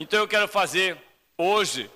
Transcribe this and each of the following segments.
Então eu quero fazer hoje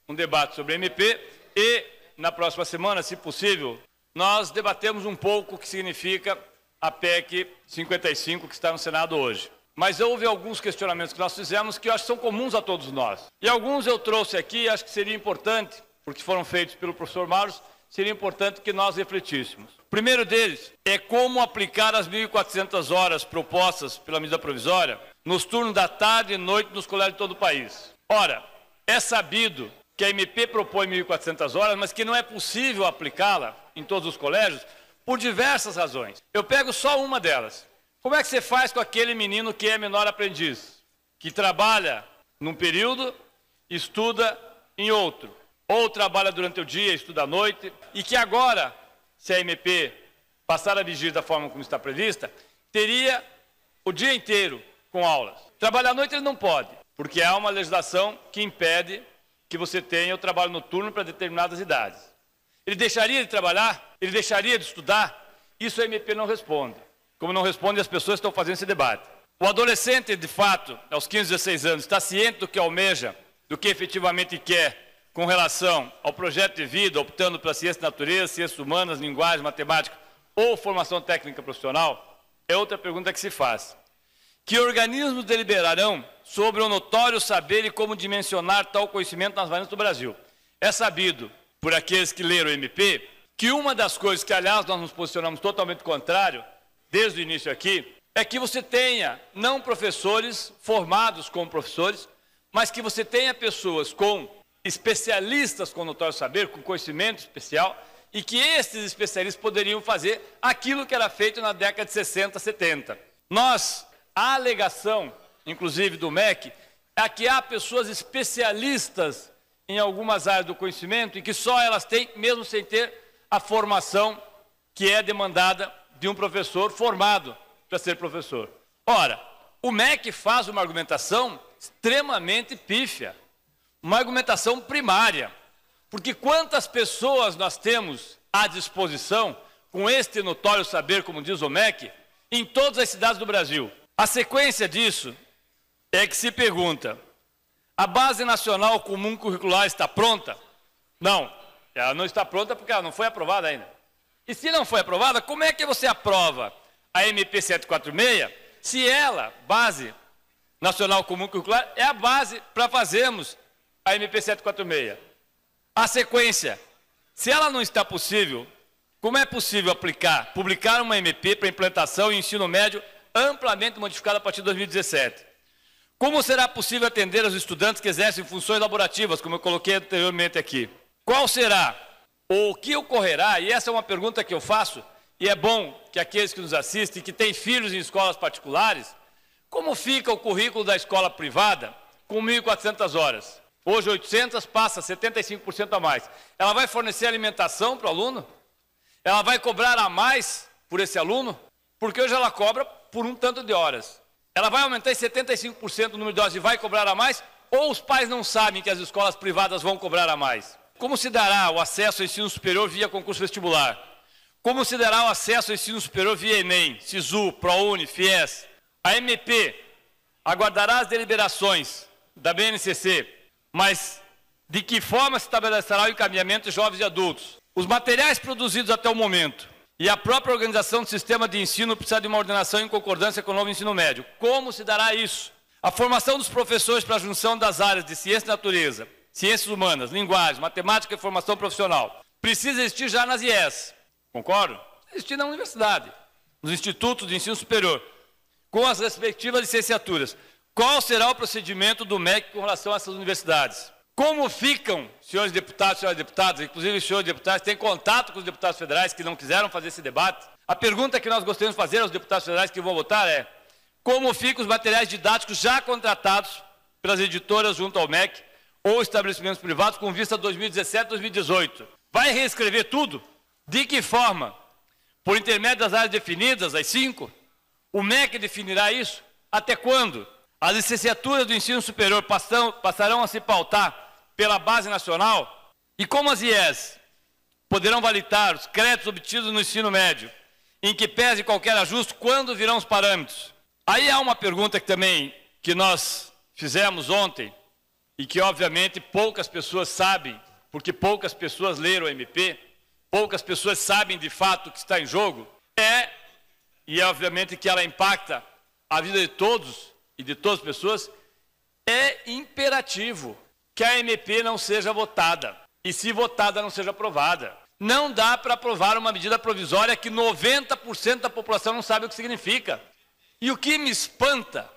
um debate sobre a MP e na próxima semana, se possível, nós debatemos um pouco o que significa a PEC 55 que está no Senado hoje. Mas houve alguns questionamentos que nós fizemos que eu acho que são comuns a todos nós. E alguns eu trouxe aqui e acho que seria importante, porque foram feitos pelo professor Marlos, seria importante que nós refletíssemos. O primeiro deles é como aplicar as 1.400 horas propostas pela medida provisória nos turnos da tarde e noite nos colégios de todo o país. Ora, é sabido que a MP propõe 1.400 horas, mas que não é possível aplicá-la em todos os colégios por diversas razões. Eu pego só uma delas. Como é que você faz com aquele menino que é menor aprendiz, que trabalha num período, estuda em outro, ou trabalha durante o dia, estuda à noite, e que agora, se a MP passar a vigir da forma como está prevista, teria o dia inteiro com aulas. Trabalhar à noite ele não pode, porque há uma legislação que impede que você tenha o trabalho noturno para determinadas idades. Ele deixaria de trabalhar? Ele deixaria de estudar? Isso a MP não responde. Como não responde as pessoas que estão fazendo esse debate. O adolescente, de fato, aos 15, 16 anos, está ciente do que almeja, do que efetivamente quer com relação ao projeto de vida, optando pela ciência da natureza, ciências humanas, linguagem, matemática ou formação técnica profissional? É outra pergunta que se faz. Que organismos deliberarão sobre o notório saber e como dimensionar tal conhecimento nas variantes do Brasil? É sabido, por aqueles que leram o MP, que uma das coisas que, aliás, nós nos posicionamos totalmente contrário, desde o início aqui, é que você tenha não professores formados como professores, mas que você tenha pessoas com especialistas com notório saber, com conhecimento especial, e que esses especialistas poderiam fazer aquilo que era feito na década de 60, 70. A alegação, inclusive do MEC, é que há pessoas especialistas em algumas áreas do conhecimento e que só elas têm, mesmo sem ter a formação que é demandada de um professor formado para ser professor. Ora, o MEC faz uma argumentação extremamente pífia, uma argumentação primária, porque quantas pessoas nós temos à disposição com este notório saber, como diz o MEC, em todas as cidades do Brasil? A sequência disso é que se pergunta: a Base Nacional Comum Curricular está pronta? Não, ela não está pronta porque ela não foi aprovada ainda. E se não foi aprovada, como é que você aprova a MP 746, se ela, Base Nacional Comum Curricular, é a base para fazermos a MP 746? A sequência, se ela não está possível, como é possível publicar uma MP para implantação e ensino médio amplamente modificada a partir de 2017? Como será possível atender os estudantes que exercem funções laborativas, como eu coloquei anteriormente aqui? Qual será, ou o que ocorrerá, e essa é uma pergunta que eu faço, e é bom que aqueles que nos assistem, que têm filhos em escolas particulares, como fica o currículo da escola privada com 1.400 horas? Hoje 800 passa 75% a mais. Ela vai fornecer alimentação para o aluno? Ela vai cobrar a mais por esse aluno? Porque hoje ela cobra por um tanto de horas. Ela vai aumentar em 75% o número de horas e vai cobrar a mais? Ou os pais não sabem que as escolas privadas vão cobrar a mais? Como se dará o acesso ao ensino superior via concurso vestibular? Como se dará o acesso ao ensino superior via Enem, SISU, ProUni, FIES? A MP aguardará as deliberações da BNCC, mas de que forma se estabelecerá o encaminhamento de jovens e adultos? Os materiais produzidos até o momento e a própria organização do sistema de ensino precisa de uma ordenação em concordância com o novo ensino médio. Como se dará isso? A formação dos professores para a junção das áreas de ciência e natureza, ciências humanas, linguagem, matemática e formação profissional precisa existir já nas IES. Concordo? Existir na universidade, nos institutos de ensino superior, com as respectivas licenciaturas. Qual será o procedimento do MEC com relação a essas universidades? Como ficam, senhores deputados, senhoras deputadas, inclusive os senhores deputados, têm contato com os deputados federais que não quiseram fazer esse debate? A pergunta que nós gostaríamos de fazer aos deputados federais que vão votar é: como ficam os materiais didáticos já contratados pelas editoras junto ao MEC ou estabelecimentos privados com vista a 2017 2018? Vai reescrever tudo? De que forma? Por intermédio das áreas definidas, as 5? O MEC definirá isso? Até quando? As licenciaturas do ensino superior passarão a se pautar pela base nacional? E como as IES poderão validar os créditos obtidos no ensino médio, em que pese qualquer ajuste, quando virão os parâmetros? Aí há uma pergunta que nós fizemos ontem, e que, obviamente, poucas pessoas sabem, porque poucas pessoas leram o MP, poucas pessoas sabem de fato o que está em jogo, e obviamente que ela impacta a vida de todos e de todas as pessoas, é imperativo que a MP não seja votada, e se votada não seja aprovada. Não dá para aprovar uma medida provisória que 90% da população não sabe o que significa. E o que me espanta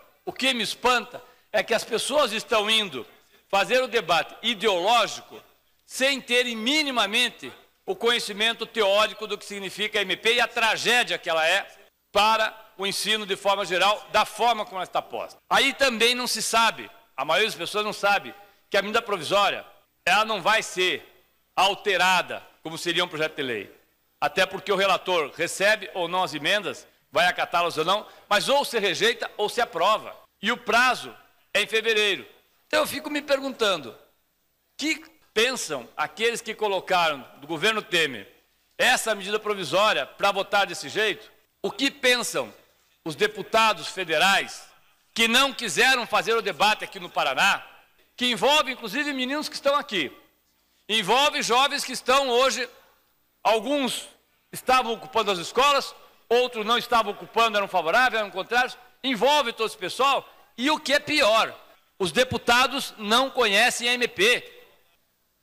é que as pessoas estão indo fazer o debate ideológico sem terem minimamente o conhecimento teórico do que significa a MP e a tragédia que ela é para o ensino de forma geral, da forma como ela está posta. Aí também não se sabe, a maioria das pessoas não sabe, que a medida provisória ela não vai ser alterada como seria um projeto de lei. Até porque o relator recebe ou não as emendas, vai acatá-las ou não, mas ou se rejeita ou se aprova. E o prazo é em fevereiro. Então eu fico me perguntando, que pensam aqueles que colocaram do governo Temer essa medida provisória para votar desse jeito? O que pensam os deputados federais que não quiseram fazer o debate aqui no Paraná, que envolve inclusive meninos que estão aqui, envolve jovens que estão hoje, alguns estavam ocupando as escolas, outros não estavam ocupando, eram favoráveis, eram contrários, envolve todo esse pessoal, e o que é pior, os deputados não conhecem a MP.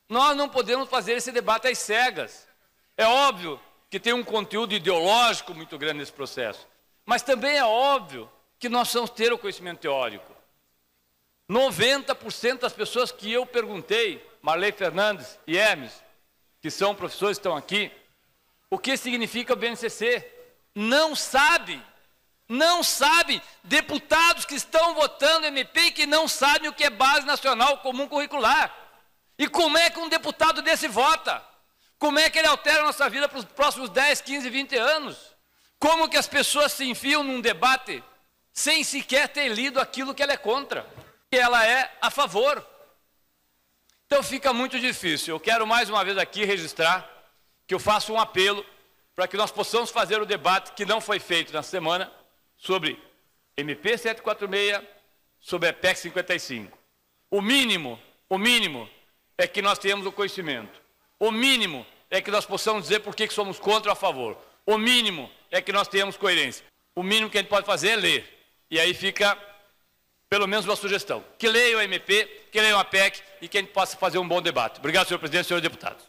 Nós não podemos fazer esse debate às cegas. É óbvio que tem um conteúdo ideológico muito grande nesse processo, mas também é óbvio que nós precisamos ter o conhecimento teórico. 90% das pessoas que eu perguntei, Marley Fernandes e Hermes, que são professores que estão aqui, o que significa o BNCC? Não sabem. Não sabem. Deputados que estão votando MP e que não sabem o que é Base Nacional Comum Curricular. E como é que um deputado desse vota? Como é que ele altera a nossa vida para os próximos 10, 15, 20 anos? Como que as pessoas se enfiam num debate sem sequer ter lido aquilo que ela é contra, que ela é a favor? Então fica muito difícil. Eu quero mais uma vez aqui registrar que eu faço um apelo para que nós possamos fazer o debate que não foi feito na semana sobre MP 746, sobre a PEC 55. O mínimo é que nós tenhamos o conhecimento. O mínimo é que nós possamos dizer por que somos contra ou a favor. O mínimo é que nós tenhamos coerência. O mínimo que a gente pode fazer é ler. E aí fica, pelo menos, uma sugestão. Que leiam a MP, que leiam a PEC e que a gente possa fazer um bom debate. Obrigado, senhor presidente e senhores deputados.